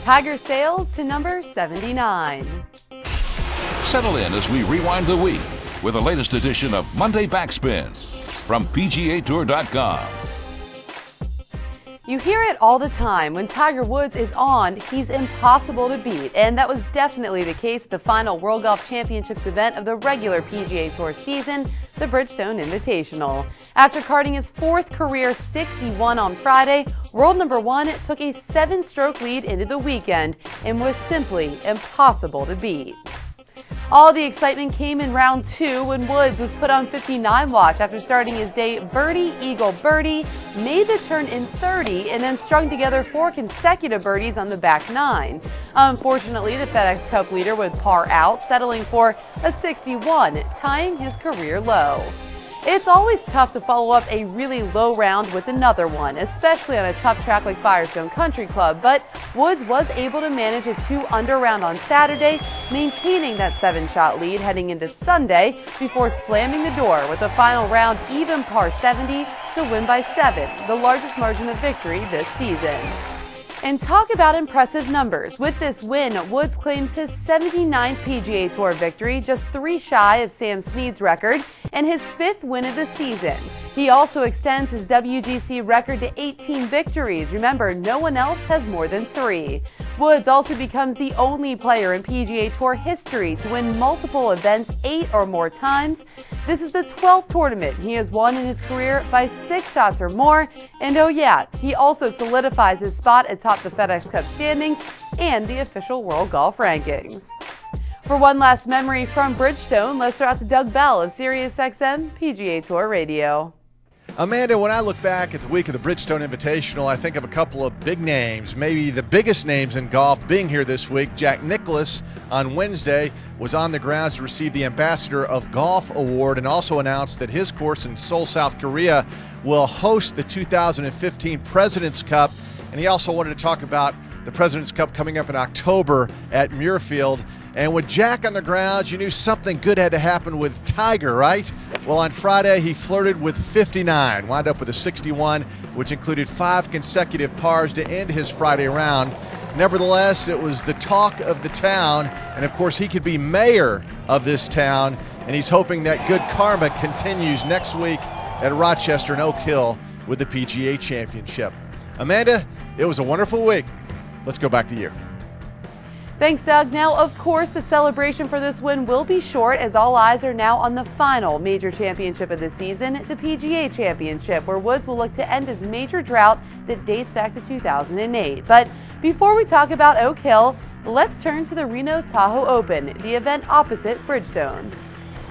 Tiger sails to number 79. Settle in as we rewind the week with the latest edition of Monday Backspin from PGA TOUR.com. You hear it all the time. When Tiger Woods is on, he's impossible to beat. And that was definitely the case at the final World Golf Championships event of the regular PGA Tour season, the Bridgestone Invitational. After carding his fourth career 61 on Friday, world number one took a 7-stroke lead into the weekend and was simply impossible to beat. All the excitement came in round two when Woods was put on 59 watch after starting his day birdie, eagle, birdie, made the turn in 30, and then strung together 4 consecutive birdies on the back 9. Unfortunately, the FedEx Cup leader would par out, settling for a 61, tying his career low. It's always tough to follow up a really low round with another one, especially on a tough track like Firestone Country Club, but Woods was able to manage a 2-under round on Saturday, maintaining that 7-shot lead heading into Sunday before slamming the door with a final round even par 70 to win by 7, the largest margin of victory this season. And talk about impressive numbers. With this win, Woods claims his 79th PGA Tour victory, just 3 shy of Sam Snead's record, and his 5th win of the season. He also extends his WGC record to 18 victories. Remember, no one else has more than 3. Woods also becomes the only player in PGA Tour history to win multiple events 8 or more times. This is the 12th tournament he has won in his career by 6 shots or more. And oh yeah, he also solidifies his spot atop the FedEx Cup standings and the official World Golf Rankings. For one last memory from Bridgestone, let's throw out to Doug Bell of SiriusXM PGA Tour Radio. Amanda, when I look back at the week of the Bridgestone Invitational, I think of a couple of big names, maybe the biggest names in golf being here this week. Jack Nicklaus on Wednesday was on the grounds to receive the Ambassador of Golf Award and also announced that his course in Seoul, South Korea will host the 2015 President's Cup. And he also wanted to talk about the President's Cup coming up in October at Muirfield. And with Jack on the grounds, you knew something good had to happen with Tiger, right? Well, on Friday, he flirted with 59, wound up with a 61, which included 5 consecutive pars to end his Friday round. Nevertheless, it was the talk of the town, and of course, he could be mayor of this town, and he's hoping that good karma continues next week at Rochester and Oak Hill with the PGA Championship. Amanda, it was a wonderful week. Let's go back to you. Thanks, Doug. Now, of course, the celebration for this win will be short as all eyes are now on the final major championship of the season, the PGA Championship, where Woods will look to end his major drought that dates back to 2008. But before we talk about Oak Hill, let's turn to the Reno Tahoe Open, the event opposite Bridgestone.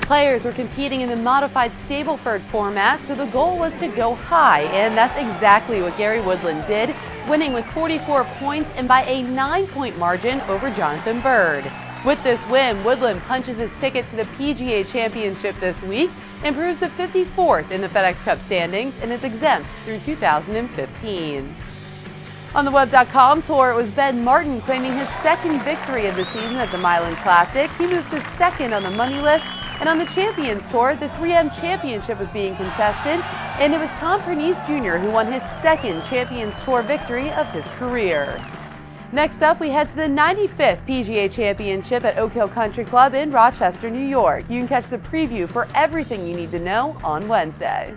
Players were competing in the modified Stableford format, so the goal was to go high, and that's exactly what Gary Woodland did, winning with 44 points and by a 9-point margin over Jonathan Bird. With this win, Woodland punches his ticket to the PGA Championship this week, improves to 54th in the FedEx Cup standings, and is exempt through 2015. On the Web.com tour, it was Ben Martin claiming his 2nd victory of the season at the Milan Classic. He moves to 2nd on the money list. And on the Champions Tour, the 3M Championship was being contested, and it was Tom Pernice Jr. who won his 2nd Champions Tour victory of his career. Next up, we head to the 95th PGA Championship at Oak Hill Country Club in Rochester, New York. You can catch the preview for everything you need to know on Wednesday.